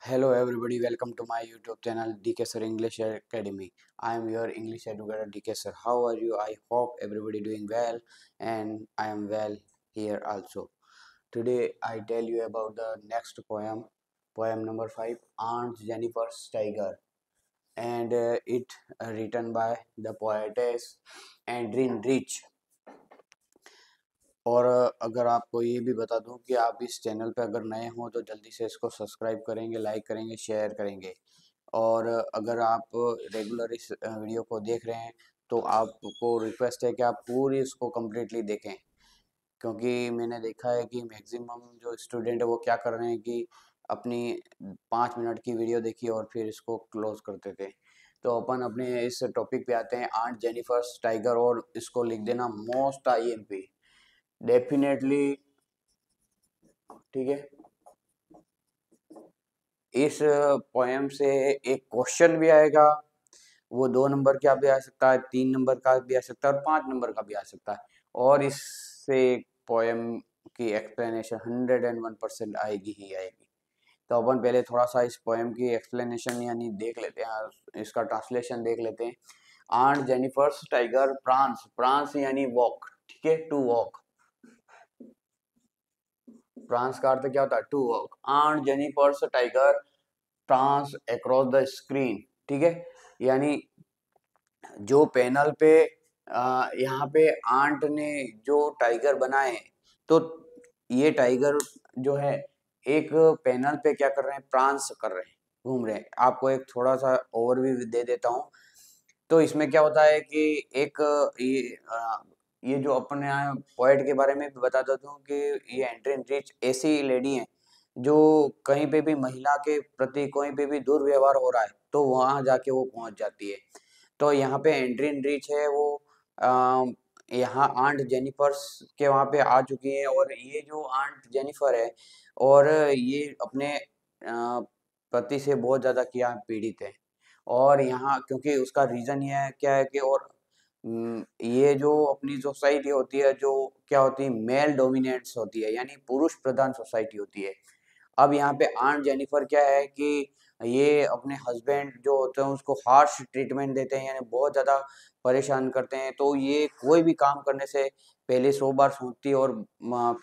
Hello everybody, welcome to my YouTube channel DK Sir English Academy. I am your English educator DK Sir. How are you? I hope everybody doing well and I am well here also. Today I tell you about the next poem number 5, Aunt Jennifer's Tiger, and it written by the poetess Andrine Rich. और अगर आपको ये भी बता दूं कि आप इस चैनल पे अगर नए हो तो जल्दी से इसको सब्सक्राइब करेंगे, लाइक करेंगे, शेयर करेंगे। और अगर आप रेगुलर इस वीडियो को देख रहे हैं तो आपको रिक्वेस्ट है कि आप पूरी इसको कम्प्लीटली देखें, क्योंकि मैंने देखा है कि मैक्सिमम जो स्टूडेंट है वो क्या कर रहे हैं कि अपनी 5 मिनट की वीडियो देखी और फिर इसको क्लोज करते थे। तो अपन अपने इस टॉपिक पे आते हैं, आंट जेनिफर्स टाइगर, और इसको लिख देना मोस्ट आईएमपी डेफिनेटली। ठीक है, इस पोएम से एक क्वेश्चन भी आएगा, वो 2 नंबर का भी आ सकता है, 3 नंबर का भी आ सकता है और 5 नंबर का भी आ सकता है। और इससे पोएम की एक्सप्लेनेशन 101% आएगी ही आएगी। तो अपन पहले थोड़ा सा इस पोएम की एक्सप्लेनेशन यानी देख लेते हैं, इसका ट्रांसलेशन देख लेते हैं। Aunt Jennifer's tiger prance, prance यानी वॉक, ठीक है, टू वॉक। प्रांस का अर्थ क्या होता है? To walk. Aunt Jennifer's tiger prance across the screen, ठीक है, यानी जो पैनल पे यहाँ पे आंट ने जो टाइगर बनाए, तो ये टाइगर जो है एक पैनल पे क्या कर रहे हैं? प्रांस कर रहे हैं, घूम रहे हैं। आपको एक थोड़ा सा ओवरव्यू दे देता हूँ। तो इसमें क्या होता है कि एक ये जो अपने पोएट के बारे में भी बता देता हूँ कि ये एंड्रिन रिच ऐसी लेडी हैं जो कहीं पे भी महिला के प्रति कोई पे भी दुर्व्यवहार हो रहा है तो वहां जाके वो पहुंच जाती है। तो यहाँ पे एंड्रिन रिच है, वो यहाँ आंट जेनिफर्स के वहाँ पे आ चुकी है। और ये जो आंट जेनिफर है, और ये अपने पति से बहुत ज़्यादा क्या पीड़ित है। और यहाँ क्योंकि उसका रीज़न ये है क्या है कि, और ये जो अपनी सोसाइटी होती है जो क्या होती है, मेल डोमिनेट्स होती है, यानी पुरुष प्रधान सोसाइटी होती है। अब यहाँ पे आंट जेनिफर क्या है कि ये अपने हस्बैंड जो होते हैं उसको हार्श ट्रीटमेंट देते हैं, यानी बहुत ज़्यादा परेशान करते हैं। तो ये कोई भी काम करने से पहले 100 बार सोचती है और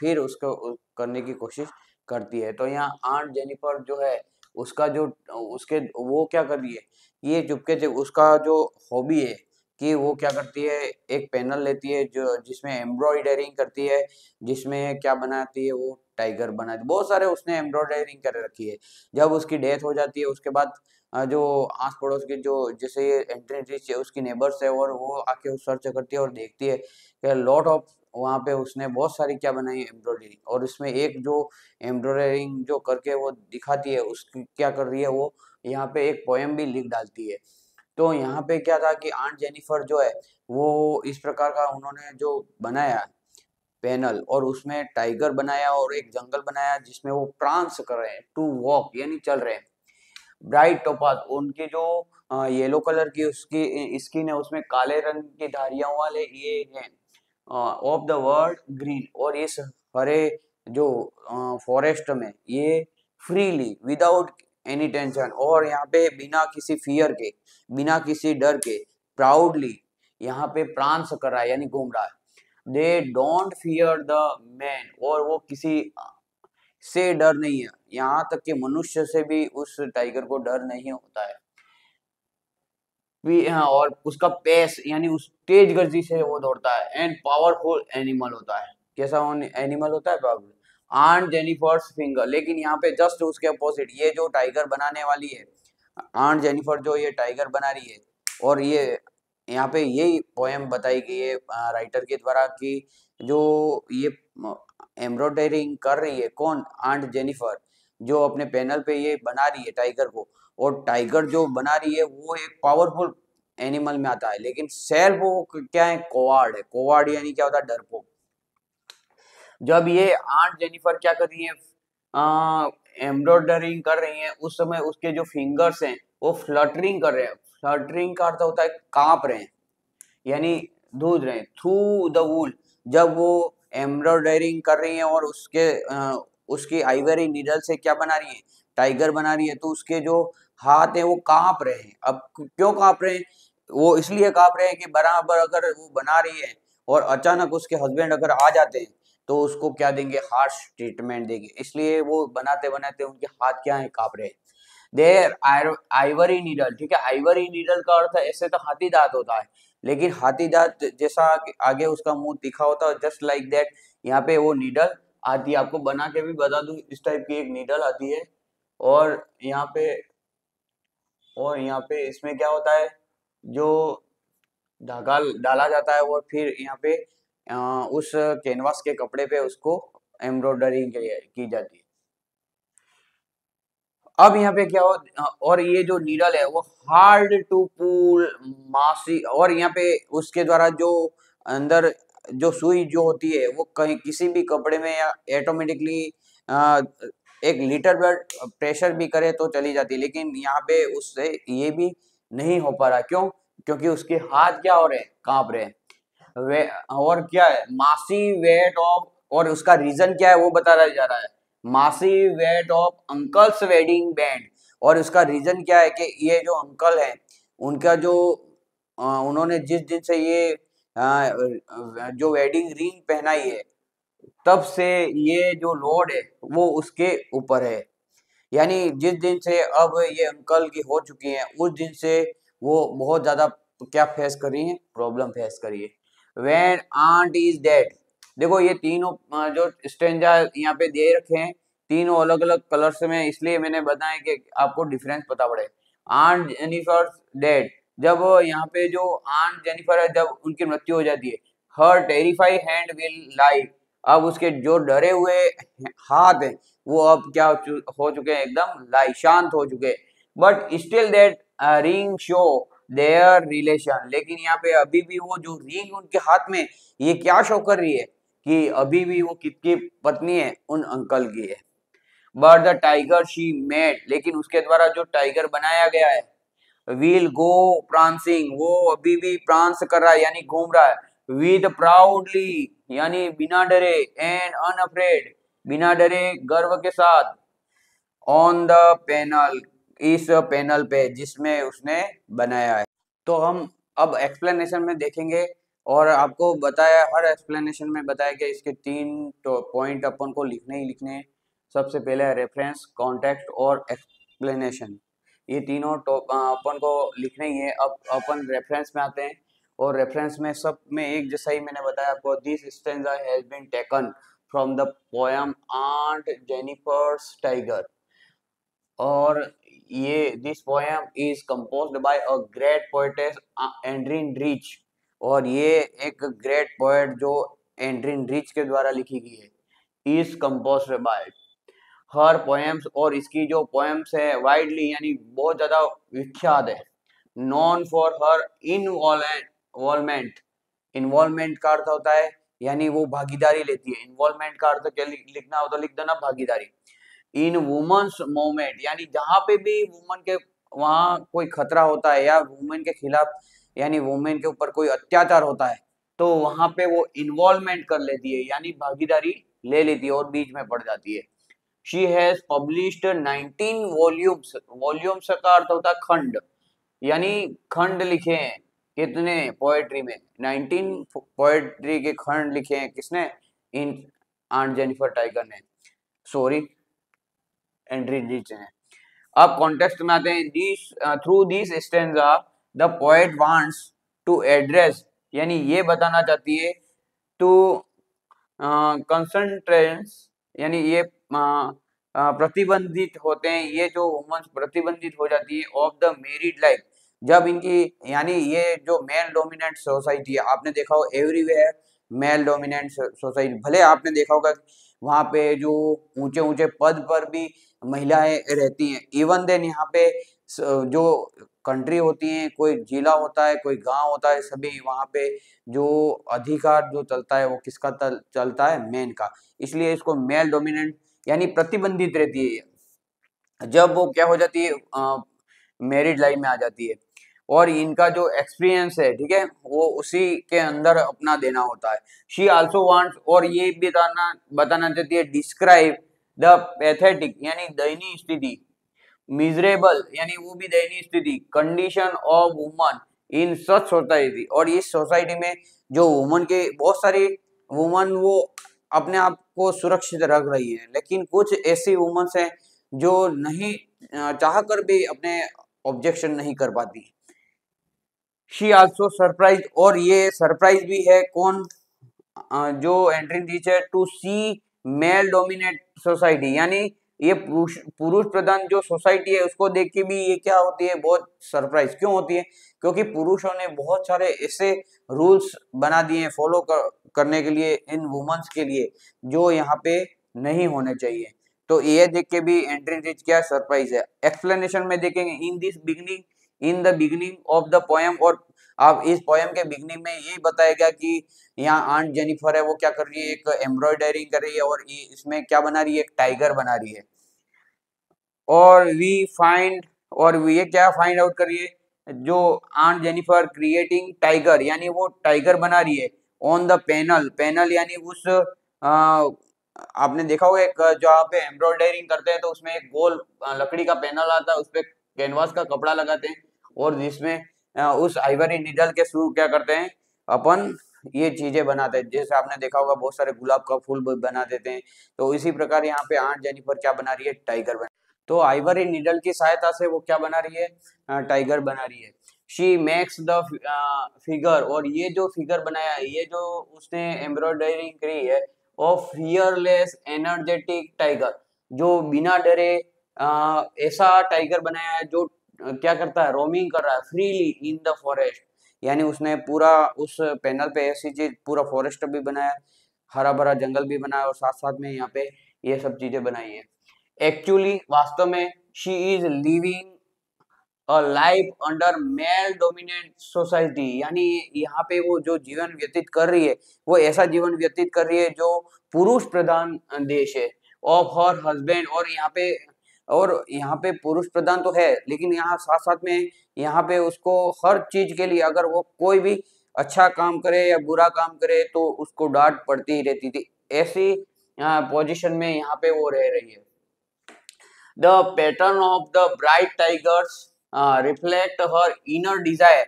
फिर उसको करने की कोशिश करती है। तो यहाँ आंट जेनिफर जो है उसका जो उसके वो क्या कर रही है, ये चुपके से उसका जो हॉबी है कि वो क्या करती है, एक पैनल लेती है जो जिसमें एम्ब्रॉयडरिंग करती है, जिसमें क्या बनाती है, वो टाइगर बनाती है। बहुत सारे उसने एम्ब्रॉयडरिंग कर रखी है। जब उसकी डेथ हो जाती है उसके बाद जो आस पड़ोस के जो जैसे ये एंट्री रिच है उसकी नेबर्स है, और वो आके सर्च करती है और देखती है कि लॉट ऑफ वहाँ पे उसने बहुत सारी क्या बनाई एम्ब्रॉयडरी। और इसमें एक जो एम्ब्रॉयडरिंग जो करके वो दिखाती है उसकी क्या कर रही है, वो यहाँ पे एक पोएम भी लिख डालती है। तो यहाँ पे क्या था कि आंट जेनिफर जो है वो इस प्रकार का उन्होंने जो बनाया पैनल, और उसमें टाइगर बनाया और एक जंगल बनाया जिसमें वो प्रांस कर रहे हैं, टू वॉक यानी चल रहे हैं। ब्राइट टोपाज, उनकी जो येलो कलर की उसकी स्किन है उसमें काले रंग की धारियां वाले ये हैं। ऑफ द वर्ल्ड ग्रीन, और इस हरे जो फॉरेस्ट में ये फ्रीली विदाउट एनी टेंशन, और यहाँ पे बिना किसी फियर के, बिना किसी डर के, प्राउडली यहाँ पे प्रांस कर रहा है यानी घूम रहा है। They don't fear the man, और वो किसी से डर नहीं है, यहाँ तक कि मनुष्य से भी उस टाइगर को डर नहीं होता है। हाँ, और उसका पेस यानी उस तेज गति से वो दौड़ता है। एंड पावरफुल एनिमल होता है। कैसा एनिमल होता है? पावरफुल। आंट जेनिफर्स फिंगर, लेकिन यहाँ पे जस्ट उसके अपोजिट ये जो टाइगर बनाने वाली है, आंट जेनिफर जो ये टाइगर बना रही है, और ये यहाँ पे यही पोएम बताई गई है राइटर के द्वारा कि जो ये एम्ब्रॉयडरिंग कर रही है कौन? आंट जेनिफर, जो अपने पैनल पे ये बना रही है टाइगर को। और टाइगर जो बना रही है वो एक पावरफुल एनिमल में आता है, लेकिन सेल्फ वो क्या है? कोवार्ड है। कोवार्ड यानी क्या होता है? डरपोक। जब ये आंट जेनिफर क्या कर रही है, एम्ब्रॉयडरिंग कर रही है, उस समय उसके जो फिंगर्स हैं वो फ्लटरिंग कर रहे हैं। फ्लटरिंग का अर्थ होता है कांप रहे हैं, यानी धूज रहे हैं थ्रू द वूल। जब वो एम्ब्रॉयडरिंग कर रही हैं और उसके उसकी आइवरी नीडल से क्या बना रही है, टाइगर बना रही है, तो उसके जो हाथ है वो कांप रहे हैं। अब क्यों कांप रहे हैं, वो इसलिए कांप रहे हैं कि बराबर अगर वो बना रही है और अचानक उसके हस्बैंड अगर आ जाते हैं तो उसको क्या देंगे, हार्श ट्रीटमेंट देंगे, इसलिए वो बनाते बनाते उनके हाथ क्या है, कांप रहे हैं। देर आइवरी नीडल, ठीक है, आइवरी नीडल का अर्थ है ऐसे तो हाथी दांत होता है, लेकिन हाथी दांत जैसा आगे उसका मुंह तीखा होता है, जस्ट लाइक दैट यहाँ पे वो नीडल आती है। आपको बना के भी बता दूं, इस टाइप की एक नीडल आती है, और यहाँ पे इसमें क्या होता है, जो धागा डाला जाता है और फिर यहाँ पे उस कैनवास के कपड़े पे उसको एम्ब्रॉयडरी की जाती है। अब यहाँ पे क्या हो, और ये जो नीडल है वो हार्ड टू पुल मासी, और यहाँ पे उसके द्वारा जो अंदर जो सुई जो होती है वो कहीं किसी भी कपड़े में या ऑटोमेटिकली एक लीटर ब्लड प्रेशर भी करे तो चली जाती है, लेकिन यहाँ पे उससे ये भी नहीं हो पा रहा। क्यों, क्योंकि उसके हाथ क्या हो रहे हैं, कांप रहे हैं। वे और क्या है, मासी वेट ऑफ, और उसका रीजन क्या है वो बताया जा रहा है, massive weight of uncle's wedding band. और उसका रीजन क्या है कि ये जो अंकल है उनका जो उन्होंने जिस दिन से ये जो वेडिंग रिंग पहनाई है तब से ये जो लोड है वो उसके ऊपर है। यानी जिस दिन से अब ये अंकल की हो चुकी है उस दिन से वो बहुत ज्यादा क्या फेस कर रही है, प्रॉब्लम फेस कर रही है। व्हेन आंट इज डेड, देखो ये तीनों जो स्टेंजा यहाँ पे दे रखे हैं तीनों अलग अलग कलर्स में, इसलिए मैंने बताया कि आपको डिफरेंस पता पड़े। आंट जेनिफर डेड, जब यहाँ पे जो आंट जेनिफर है जब उनकी मृत्यु हो जाती है, हर टेरिफाई हैंड विल लाई, अब उसके जो डरे हुए हाथ है वो अब क्या हो चुके हैं, एकदम लाई शांत हो चुके हैं। But still that ring show their relation, लेकिन यहाँ पे अभी भी वो जो रिंग उनके हाथ में ये क्या शो कर रही है कि अभी भी वो किसकी पत्नी है, उन अंकल की है। But the tiger she made, लेकिन उसके द्वारा जो टाइगर बनाया गया है, विल गो प्रांसिंग, वो अभी भी प्रांस कर रहा है यानी घूम रहा है, विद प्राउडली यानी बिना डरे, एंड अनअफ्रेड बिना डरे गर्व के साथ, ऑन द पैनल इस पैनल पे जिसमें उसने बनाया है। तो हम अब एक्सप्लेनेशन में देखेंगे, और आपको बताया हर एक्सप्लेनेशन में बताया गया इसके तीन पॉइंट अपन को लिखने ही लिखने हैं। सबसे पहले रेफरेंस, कॉन्टेक्स्ट और एक्सप्लेनेशन, ये तीनों अपन को लिखने ही है। अब अपन रेफरेंस में आते हैं, और रेफरेंस में सब में एक जैसा ही मैंने बताया आपको, this stanza has been taken from the poem aunt Jennifer's tiger, और ये this poem is composed by a great poetess Adrienne Rich, और ये एक ग्रेट पोएट जो एंड्रिन रिच के द्वारा लिखी गई है, is composed bye her poems, और इसकी जो पोएम्स है वाइडली यानी बहुत ज्यादा विख्यात है, non for her involvement, involvement का अर्थ होता है यानी वो भागीदारी लेती है, इन्वॉल्वमेंट का अर्थ क्या लिखना होता है, लिख देना भागीदारी। इन वुमेन्स मूवमेंट, यानी जहां पे भी वुमेन के वहां कोई खतरा होता है या वुमेन के खिलाफ यानी वुमेन के ऊपर कोई अत्याचार होता है तो वहां पे वो इन्वॉल्वमेंट कर लेती है यानी भागीदारी ले लेती है और बीच में पड़ जाती है। She has published 19 volumes, volumes का अर्थ होता है खंड, यानी खंड लिखे हैं कितने, पोएट्री में 19 पोएट्री के खंड लिखे हैं, किसने, इन आंट जेनिफर टाइगर ने, सॉरी एंड्रिन रिच ने। अब कॉन्टेक्स्ट में आते हैं, this through this stanza the poet wants to address, यानी ये बताना चाहती है टू कंसंट्रेंस, यानी ये प्रतिबंधित होते हैं, ये जो वुमन्स प्रतिबंधित हो जाती है ऑफ द मैरिड लाइफ, जब इनकी यानी ये जो मेल डोमिनेंट सोसाइटी है, आपने देखा हो एवरीवेयर मेल डोमिनेंट सोसाइटी, भले आपने देखा होगा वहां पे जो ऊंचे ऊंचे पद पर भी महिलाएं रहती हैं, इवन देन यहाँ पे जो कंट्री होती है, कोई जिला होता है, कोई गांव होता है, सभी वहां पे जो अधिकार जो चलता है वो किसका चलता है, मेन का, इसलिए इसको मेल डोमिनेंट यानी प्रतिबंधित रहती है जब वो क्या हो जाती है, मैरिड लाइफ में आ जाती है। और इनका जो एक्सपीरियंस है, ठीक है, वो उसी के अंदर अपना देना होता है। शी आल्सो वांट्स, और ये भी बताना चाहती है, डिस्क्राइब द पैथेटिक यानी दयनीय स्थिति, मिजरेबल यानी वो भी दयनीय स्थिति, condition of woman in such society, और इस सोसाइटी में जो वुमन के बहुत सारी वुमन वो अपने आप को सुरक्षित रख रही है, लेकिन कुछ ऐसी वुमन्स हैं जो नहीं चाह कर भी अपने ऑब्जेक्शन नहीं कर पाती। शी आल्सो सरप्राइज, और ये सरप्राइज भी है कौन, जो entry teacher, to see male dominate society, यानी ये पुरुष पुरुष प्रधान जो सोसाइटी है उसको देख के भी ये क्या होती है, बहुत सरप्राइज क्यों होती है, क्योंकि पुरुषों ने बहुत सारे ऐसे रूल्स बना दिए हैं फॉलो करने के लिए इन वुमेन्स के लिए जो यहाँ पे नहीं होने चाहिए। तो ये देख के भी एंट्री टीच क्या सरप्राइज है। एक्सप्लेनेशन में देखेंगे in this beginning, in the beginning of the poem, और आप इस पोएम के बिगनिंग में ये बताया गया कि यहाँ आंट जेनिफर है वो क्या कर रही है, एक एम्ब्रॉयडरिंग कर रही है, और ये इसमें क्या बना रही है, एक टाइगर बना रही है। और वी फाइंड, और ये क्या फाइंड आउट कर रही है, जो आंट जेनिफर क्रिएटिंग टाइगर, यानी वो टाइगर बना रही है ऑन द पैनल, पैनल यानी उस आपने देखा होगा एक जहाँ पे एम्ब्रॉयडरिंग करते हैं तो उसमें एक गोल लकड़ी का पैनल आता है, उस पे कैनवास का कपड़ा लगाते हैं, और जिसमें उस आइवरी निडल के थ्रू क्या करते हैं अपन ये चीजें बनाते हैं, जैसे आपने देखा होगा बहुत सारे गुलाब का फूल बना देते हैं। तो इसी प्रकार यहाँ पे आंट जेनिफर क्या बना रही है, टाइगर बना, तो आइवरी निडल की सहायता से वो क्या बना रही है, टाइगर बना रही है। शी मेक्स द फिगर, और ये जो फिगर बनाया है, ये जो उसने एम्ब्रॉयडरिंग करी है ऑफ फियरलेस एनर्जेटिक टाइगर, जो बिना डरे ऐसा टाइगर बनाया है जो क्या करता है, रोमिंग कर रहा है फ्रीली इन द फॉरेस्ट, यानी उसने पूरा उस पैनल पे ऐसी चीज पूरा फॉरेस्ट भी बनाया, हरा भरा जंगल भी बनाया, और साथ साथ में यहाँ पे ये सब चीजें बनाई है। एक्चुअली वास्तव में she is living a life under male dominant society, यानी यहाँ पे वो जो जीवन व्यतीत कर रही है वो ऐसा जीवन व्यतीत कर रही है जो पुरुष प्रधान देश है ऑफ हर हस्बैंड, और यहाँ पे पुरुष प्रधान तो है, लेकिन यहाँ साथ साथ में यहाँ पे उसको हर चीज के लिए अगर वो कोई भी अच्छा काम करे या बुरा काम करे तो उसको डांट पड़ती ही रहती थी, ऐसी पोजीशन में यहाँ पे वो रह रही है। The pattern of the bright tigers reflect her inner desire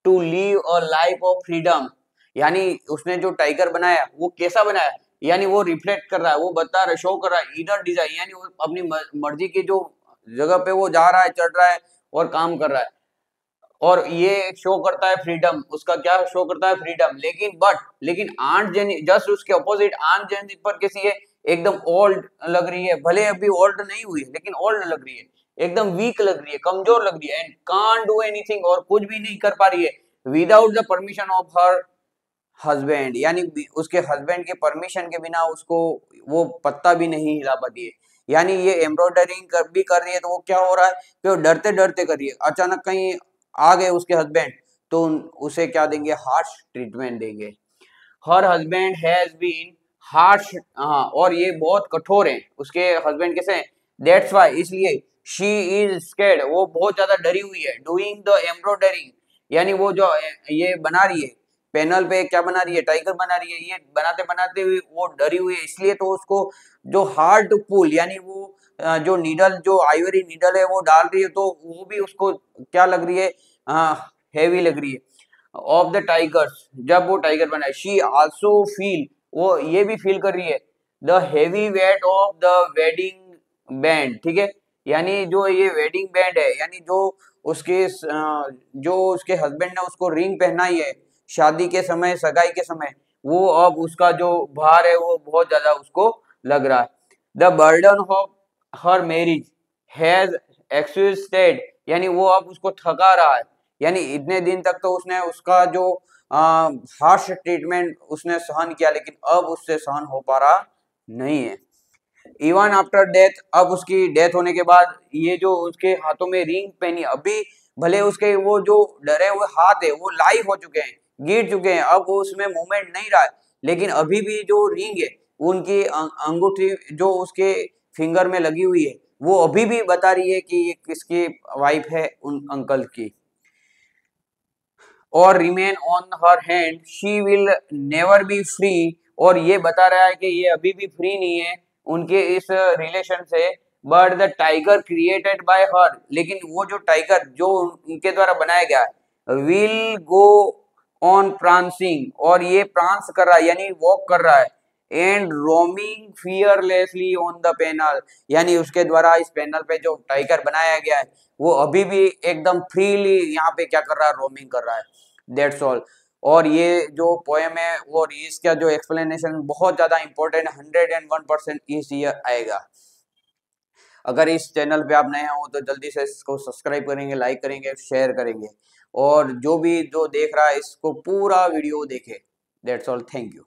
to live a life of freedom, यानी उसने जो टाइगर बनाया वो कैसा बनाया, यानी वो रिफ्लेक्ट कर रहा है, वो बता रहा है, शो कर रहा है इनर डिजायर, यानी वो अपनी मर्जी की जो जगह पे वो जा रहा है, चढ़ रहा है और काम कर रहा है, और ये शो करता है फ्रीडम, उसका क्या शो करता है, फ्रीडम। लेकिन आंट जेनी जस्ट उसके ऑपोजिट, आंट जेनी पर कैसी है, एकदम ओल्ड लग रही है, भले अभी ओल्ड नहीं हुई लेकिन ओल्ड लग रही है, एकदम वीक लग रही है, कमजोर लग रही है, एंड कांट डू एनीथिंग, और कुछ भी नहीं कर पा रही है without the permission of her husband, यानी उसके हस्बैंड के परमिशन के बिना उसको वो पत्ता भी नहीं हिला पाती है। यानी ये एम्ब्रॉयडरिंग भी कर रही है तो वो क्या हो रहा है कि वो डरते डरते कर रही है, अचानक कहीं आ गए उसके हस्बैंड तो उसे क्या देंगे, हार्श ट्रीटमेंट देंगे। हर हस्बैंड हैज बीन हार्श, हाँ, और ये बहुत कठोर है, उसके हस्बैंड कैसे हैं, दैट्स व्हाई, इसलिए शी इज स्कैर्ड, वो बहुत ज्यादा डरी हुई है, डूइंग द एम्ब्रॉयडरिंग, यानी वो जो ये बना रही है पैनल पे, क्या बना रही है, टाइगर बना रही है, ये बनाते बनाते हुए वो डरी हुई है, इसलिए तो उसको जो हार्ड टू पुल, यानी वो जो नीडल, जो आइवरी नीडल है वो डाल रही है तो वो भी उसको क्या लग रही है, हैवी लग रही है ऑफ द टाइगर्स, जब वो टाइगर बना है। शी आल्सो फील, वो ये भी फील कर रही है the heavy weight of the wedding band, ठीक है, यानी जो ये वेडिंग बैंड है, यानी जो उसके जो उसके हस्बैंड ने उसको रिंग पहनाई है शादी के समय, सगाई के समय, वो अब उसका जो भार है वो बहुत ज्यादा उसको लग रहा है। The burden of her marriage has existed, यानी वो अब उसको थका रहा है, यानी इतने दिन तक तो उसने उसका जो हार्श ट्रीटमेंट उसने सहन किया, लेकिन अब उससे सहन हो पा रहा नहीं है। इवन आफ्टर डेथ, अब उसकी डेथ होने के बाद ये जो उसके हाथों में रिंग पहनी, अभी भले उसके वो जो डरे हुए हाथ है वो लाइव हो चुके हैं, गिर चुके हैं, अब वो उसमें मूवमेंट नहीं रहा है, लेकिन अभी भी जो रिंग है उनकी अंगूठी जो उसके फिंगर में लगी हुई है वो अभी भी बता रही है कि ये किसकी वाइफ है, उन अंकल की। और remain on her hand, she will never be free, और ये बता रहा है कि ये अभी भी फ्री नहीं है उनके इस रिलेशन से, but the tiger created by हर, लेकिन वो जो टाइगर जो उनके द्वारा बनाया गया विल गो ऑन प्रांसिंग, और ये प्रांस कर रहा है यानी वॉक कर रहा है, and roaming fearlessly on the panel, यानी उसके द्वारा इस पैनल पे जो टाइगर बनाया गया है वो अभी भी एकदम फ्रीली यहाँ पे क्या कर रहा है, रोमिंग कर रहा है। That's all. और ये जो पोएम है और इसका जो एक्सप्लेनेशन बहुत ज्यादा इंपॉर्टेंट, 101% इस ईयर आएगा। अगर इस चैनल पे आप नए हो तो जल्दी से इसको सब्सक्राइब करेंगे, लाइक करेंगे, शेयर करेंगे, और जो भी जो देख रहा है इसको पूरा वीडियो देखे। That's all, thank you.